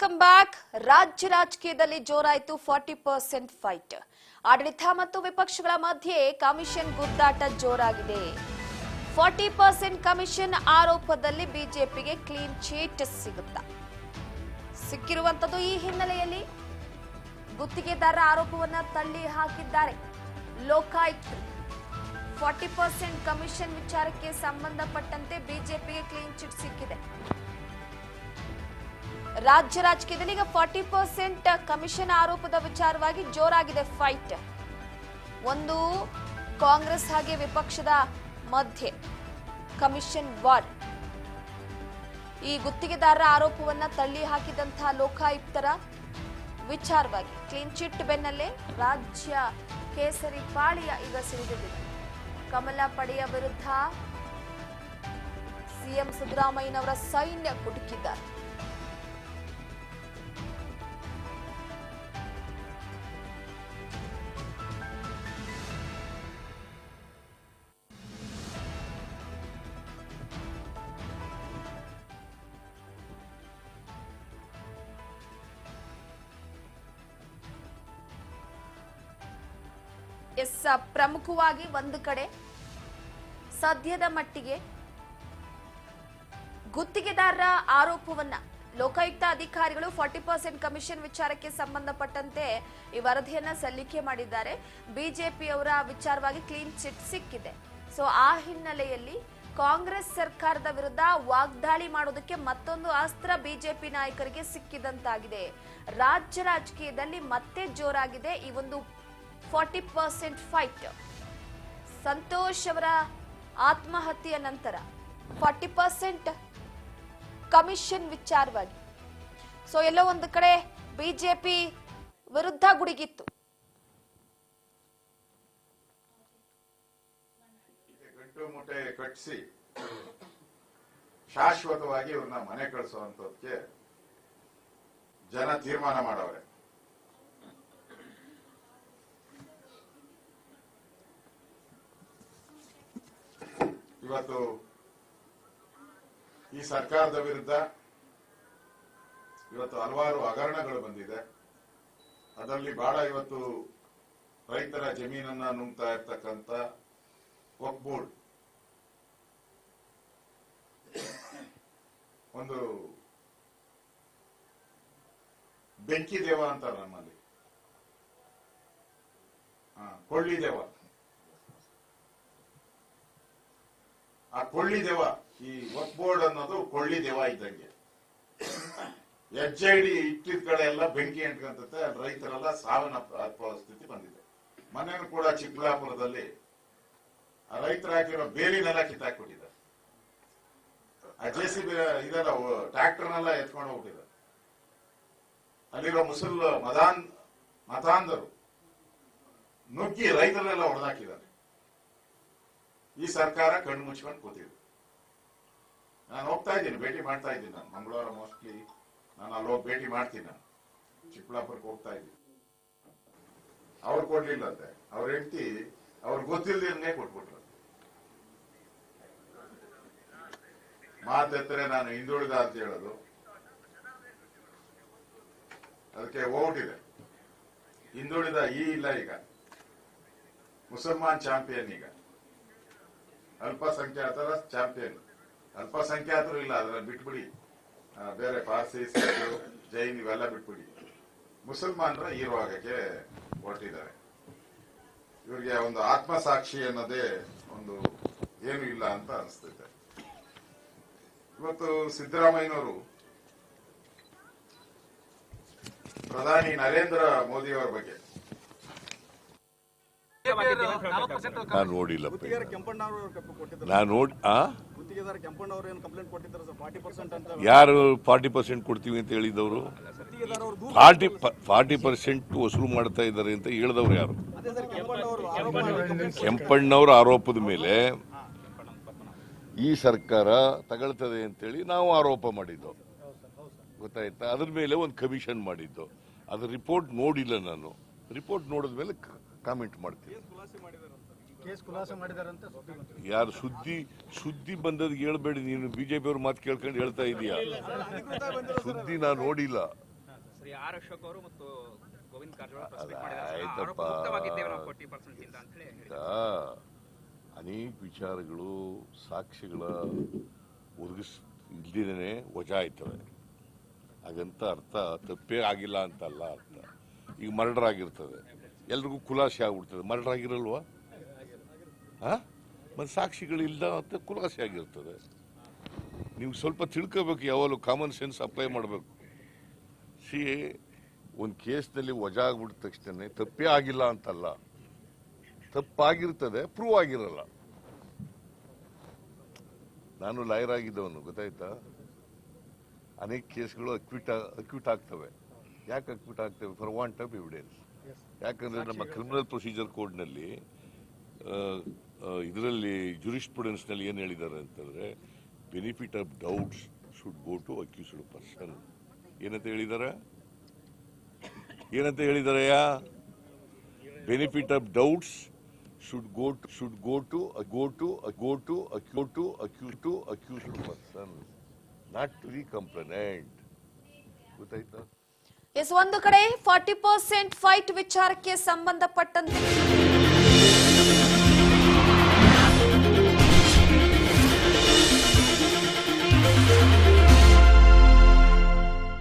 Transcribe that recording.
Welcome back. ರಾಜ್ಯ ರಾಜಕೀಯದಲ್ಲಿ ಜೋರಾಯಿತು 40% fight. ಆಡಳಿತ ಮತ್ತು ವಿಪಕ್ಷಗಳ ಮಧ್ಯೆ ಕಮಿಷನ್ ಗುದ್ದಾಟ ಜೋರಾಗಿದೆ. 40% ಕಮಿಷನ್ ಆರೋಪದಲ್ಲಿ ಬಿಜೆಪಿಗೆ ಕ್ಲೀನ್ ಚೀಟ್ ಸಿಗುತ್ತಾ? ಸಿಕ್ಕಿರುವಂತದ್ದು ಈ ಹಿನ್ನೆಲೆಯಲ್ಲಿ ಗುತ್ತಿಗೆದಾರರ ಆರೋಪವನ್ನ ತಳ್ಳಿ ಹಾಕಿದ್ದಾರೆ ಲೋಕಾಯುಕ್ತರು. 40% ಕಮಿಷನ್ ವಿಚಾರಕ್ಕೆ ಸಂಬಂಧಪಟ್ಟಂತೆ ಬಿಜೆಪಿಗೆ ಕ್ಲೀನ್ ಚಿಟ್ ಸಿಕ್ಕಿದೆ. ರಾಜ್ಯ ರಾಜಕೀಯದಲ್ಲಿ ಈಗ 40% ಕಮಿಷನ್ ಆರೋಪದ ವಿಚಾರವಾಗಿ ಜೋರಾಗಿದೆ ಫೈಟ್. ಒಂದು ಕಾಂಗ್ರೆಸ್ ಹಾಗೆ ವಿಪಕ್ಷದ ಮಧ್ಯೆ ಕಮಿಷನ್ ವಾರ್. ಈ ಗುತ್ತಿಗೆದಾರರ ಆರೋಪವನ್ನ ತಳ್ಳಿ ಹಾಕಿದಂತಹ ಲೋಕಾಯುಕ್ತರ ವಿಚಾರವಾಗಿ ಕ್ಲೀನ್ ಚಿಟ್ ಬೆನ್ನಲ್ಲೇ ರಾಜ್ಯ ಕೇಸರಿ ಪಾಳಿಯ ಈಗ ಸಿಡಿದಿದೆ. ಕಮಲ ಪಡೆಯ ವಿರುದ್ಧ ಸಿಎಂ ಸಿದ್ದರಾಮಯ್ಯನವರ ಸೈನ್ಯ ಕುಟುಕಿದ್ದಾರೆ. ಪ್ರಮುಖವಾಗಿ ಒಂದು ಕಡೆ ಸದ್ಯದ ಮಟ್ಟಿಗೆ ಗುತ್ತಿಗೆದಾರರ ಆರೋಪವನ್ನ ಲೋಕಾಯುಕ್ತ ಅಧಿಕಾರಿಗಳು 40% ಕಮಿಷನ್ ವಿಚಾರಕ್ಕೆ ಸಂಬಂಧಪಟ್ಟಂತೆ ಈ ವರದಿಯನ್ನ ಸಲ್ಲಿಕೆ ಮಾಡಿದ್ದಾರೆ. ಬಿಜೆಪಿಯವರ ವಿಚಾರವಾಗಿ ಕ್ಲೀನ್ ಚಿಟ್ ಸಿಕ್ಕಿದೆ. ಸೊ ಆ ಹಿನ್ನೆಲೆಯಲ್ಲಿ ಕಾಂಗ್ರೆಸ್ ಸರ್ಕಾರದ ವಿರುದ್ಧ ವಾಗ್ದಾಳಿ ಮಾಡೋದಕ್ಕೆ ಮತ್ತೊಂದು ಅಸ್ತ್ರ ಬಿಜೆಪಿ ನಾಯಕರಿಗೆ ಸಿಕ್ಕಿದಂತಾಗಿದೆ. ರಾಜ್ಯ ರಾಜಕೀಯದಲ್ಲಿ ಮತ್ತೆ ಜೋರಾಗಿದೆ ಈ ಒಂದು 40% ಫೈಟ್. ಸಂತೋಷ್ ಅವರ ಆತ್ಮಹತ್ಯೆಯ ನಂತರ 40% ಕಮಿಷನ್ ವಿಚಾರವಾಗಿ ಸೊ ಎಲ್ಲೋ ಒಂದು ಕಡೆ ಬಿಜೆಪಿ ವಿರುದ್ಧ ಗುಡುಗಿತ್ತು. ಗಂಟು ಮುಟ್ಟೆ ಕಟ್ಟಿಸಿ ಶಾಶ್ವತವಾಗಿ ಇವ್ರನ್ನ ಮನೆ ಕಳಿಸುವಂತದಕ್ಕೆ ಜನ ತೀರ್ಮಾನ ಮಾಡವ್ರೆ. ಇವತ್ತು ಈ ಸರ್ಕಾರದ ವಿರುದ್ಧ ಇವತ್ತು ಹಲವಾರು ಹಗರಣಗಳು ಬಂದಿದೆ. ಅದರಲ್ಲಿ ಬಹಳ ಇವತ್ತು ರೈತರ ಜಮೀನನ್ನ ನುಂಗ್ತಾ ಇರ್ತಕ್ಕಂಥ ವಕ್ಫ್ ಬೋರ್ಡ್ ಒಂದು ಬೆಂಕಿ ದೇವ ಅಂತಾರೆ ನಮ್ಮಲ್ಲಿ, ಕೊಳ್ಳಿ ದೇವ. ಆ ಕೊಳ್ಳಿ ದೇವ, ಈ ವಕ್ಫ್ ಬೋರ್ಡ್ ಅನ್ನೋದು ಕೊಳ್ಳಿ ದೇವ ಇದ್ದಂಗೆ. ಹೆಜ್ಜೆ ಹಿಡಿ ಇಟ್ಟಿದ ಕಡೆ ಎಲ್ಲ ಬೆಂಕಿ ಅಂಟ್ಕೊಂತತೆ. ಅಲ್ಲಿ ರೈತರೆಲ್ಲ ಸಾವನ್ನಪ್ಪುವ ಸ್ಥಿತಿ ಬಂದಿದೆ. ಮೊನ್ನೆನೂ ಕೂಡ ಚಿಕ್ಕಬಳ್ಳಾಪುರದಲ್ಲಿ ಆ ರೈತರು ಹಾಕಿರೋ ಬೇಲಿನೆಲ್ಲ ಕಿತ್ತಾಕ್ಬಿಟ್ಟಿದ್ದಾರೆ. ಆ JCB ಇದೆಲ್ಲ ಟ್ರ್ಯಾಕ್ಟರ್ನೆಲ್ಲ ಎತ್ಕೊಂಡು ಹೋಗ್ಬಿಟ್ಟಿದ್ದಾರೆ. ಅಲ್ಲಿರೋ ಮತಾಂಧರು ನುಗ್ಗಿ ರೈತರೆಲ್ಲ ಹೊಡೆದಾಕಿದ್ದಾರೆ. ಈ ಸರ್ಕಾರ ಕಣ್ಣು ಮುಚ್ಕೊಂಡು ಕೂತಿದೆ. ನಾನು ಹೋಗ್ತಾ ಇದ್ದೀನಿ, ಭೇಟಿ ಮಾಡ್ತಾ ಇದ್ದೀನಿ. ನಾನು ಮಂಗಳವಾರ ಮೋಸ್ಟ್ಲಿ ನಾನು ಅಲ್ಲಿ ಹೋಗಿ ಭೇಟಿ ಮಾಡ್ತೀನಿ. ನಾನು ಚಿಕ್ಕಬಳ್ಳಾಪುರಕ್ಕೆ ಹೋಗ್ತಾ ಇದ್ದೀನಿ. ಅವ್ರು ಕೊಡ್ಲಿಲ್ಲಂತೆ, ಅವ್ರ ಹೆಂಡತಿ ಅವ್ರು ಗೊತ್ತಿಲ್ಲದೇ ಕೊಟ್ಬಿಟ್ರು. ಮಾತೆತ್ತರೆ ನಾನು ಹಿಂದುಳಿದ ಅಂತ ಹೇಳೋದು, ಅದಕ್ಕೆ ಹೋಗ್ಬಿಟ್ಟಿದೆ. ಹಿಂದುಳಿದ ಇಲ್ಲ, ಈಗ ಮುಸಲ್ಮಾನ್ ಚಾಂಪಿಯನ್, ಈಗ ಅಲ್ಪಸಂಖ್ಯಾತರ ಚಾಂಪಿಯನ್. ಅಲ್ಪಸಂಖ್ಯಾತರು ಇಲ್ಲ, ಅದನ್ನ ಬಿಟ್ಬಿಡಿ. ಬೇರೆ ಪಾರ್ಸಿ, ಸಿಖ್, ಜೈನ್ ಇವೆಲ್ಲ ಬಿಟ್ಬಿಡಿ. ಮುಸಲ್ಮಾನರ ಹೀರೋ ಆಗಕ್ಕೆ ಹೊರಟಿದ್ದಾರೆ. ಇವರಿಗೆ ಒಂದು ಆತ್ಮಸಾಕ್ಷಿ ಅನ್ನೋದೇ ಒಂದು ಏನು ಇಲ್ಲ ಅಂತ ಅನಿಸ್ತೈತೆ. ಇವತ್ತು ಸಿದ್ದರಾಮಯ್ಯನವರು ಪ್ರಧಾನಿ ನರೇಂದ್ರ ಮೋದಿ ಅವರ ಬಗ್ಗೆ ನಾನು ನೋಡಿಲ್ಲ. ಯಾರು 40% ಕೊಡ್ತೀವಿ ಅಂತ ಹೇಳಿದವರು? 40% ವಸೂಲು ಮಾಡ್ತಾ ಇದ್ದಾರೆ ಅಂತ ಹೇಳಿದವರು ಯಾರು? ಕೆಂಪಣ್ಣವರ ಆರೋಪದ ಮೇಲೆ ಈ ಸರ್ಕಾರ ತಗೊಳ್ತದೆ ಅಂತೇಳಿ ನಾವು ಆರೋಪ ಮಾಡಿದ್ದು, ಗೊತ್ತಾಯ್ತಾ? ಅದ್ರ ಮೇಲೆ ಒಂದು ಕಮಿಷನ್ ಮಾಡಿದ್ದು. ಅದ್ರ ರಿಪೋರ್ಟ್ ನೋಡಿಲ್ಲ ನಾನು. ರಿಪೋರ್ಟ್ ನೋಡಿದ ಮೇಲೆ ಕಾಮೆಂಟ್ ಮಾಡ್ತೀನಿ. ಯಾರು ಸುದ್ದಿ ಬಂದದ್ ಹೇಳ್ಬೇಡಿ. ನೀನು ಬಿಜೆಪಿ ಅವ್ರ ಮಾತು ಕೇಳ್ಕೊಂಡು ಹೇಳ್ತಾ ಇದೀಯಾ? ಸುದ್ದಿ ನಾನು ನೋಡಿಲ್ಲ. ನೋಡಿ ಆರ್ ಅಶೋಕ್ ಅವರು ಮತ್ತು ಗೋವಿಂದ್ ಕಾರಜೋಳ ಪ್ರಸ್ಪೆಕ್ಟ್ ಅಲ್ಲ, ಮಾಡಿದ್ದಾರೆ ಆಯ್ತಪ್ಪ. ಆರೋಪ ಮುಕ್ತವಾಗಿದ್ದೇವೆ ನಾವು 40% ಇಂದ ಅಂತ ಹೇಳಿ ಈಗ ಅನೇಕ ವಿಚಾರಗಳು ಸಾಕ್ಷಿಗಳ ಇಲ್ದಿನೇ ವಜಾ ಆಯ್ತವೆ. ಹಾಗಂತ ಅರ್ಥ ತಪ್ಪೇ ಆಗಿಲ್ಲ ಅಂತಲ್ಲ ಅರ್ಥ. ಈಗ ಮರ್ಡರ್ ಆಗಿರ್ತದೆ, ಎಲ್ರಿಗೂ ಖುಲಾಸೆ ಆಗ್ಬಿಡ್ತದೆ. ಮರ್ಡರ್ ಆಗಿರಲ್ವಾ? ಮತ್ತೆ ಸಾಕ್ಷಿಗಳಿಲ್ಲ ಅಂತ ಖುಲಾಸೆ ಆಗಿರ್ತದೆ. ನೀವು ಸ್ವಲ್ಪ ತಿಳ್ಕೋಬೇಕು, ಯಾವಾಗಲೂ ಕಾಮನ್ ಸೆನ್ಸ್ ಅಪ್ಲೈ ಮಾಡಬೇಕು. ಒಂದು ಕೇಸ್ನಲ್ಲಿ ವಜಾ ಆಗ್ಬಿಟ್ಟ ತಕ್ಷಣ ತಪ್ಪೇ ಆಗಿಲ್ಲ ಅಂತಲ್ಲ, ತಪ್ಪಾಗಿರ್ತದೆ, ಪ್ರೂವ್ ಆಗಿರಲ್ಲ. ನಾನು ಲಾಯರ್ ಆಗಿದ್ದವನು, ಗೊತ್ತಾಯ್ತಾ? ಅನೇಕ ಕೇಸ್ಗಳು ಅಕ್ಯೂಟ್ ಆಗ್ತವೆ. ಯಾಕೆ ಅಕ್ಯೂಟ್ ಆಗ್ತವೆ? For want of evidence. ಯಾಕಂದ್ರೆ ನಮ್ಮ ಕ್ರಿಮಿನಲ್ ಪ್ರೊಸೀಜರ್ ಕೋಡ್ನಲ್ಲಿ ಇದರಲ್ಲಿ ಜುರಿಸ್ಪ್ರುಡೆನ್ಸ್ನಲ್ಲಿ ಏನು ಹೇಳಿದ್ದಾರೆ ಅಂತಂದ್ರೆ, benefit of doubts should go to accused person. ಏನಂತ ಹೇಳಿದ್ದಾರೆ? Benefit of doubts should go to accused person, not to the complainant. ಗೊತ್ತಾಯ್ತಾ? ಎಸ್, ಒಂದು ಕಡೆ 40% ಫೈಟ್ ವಿಚಾರಕ್ಕೆ ಸಂಬಂಧಪಟ್ಟಂತೆ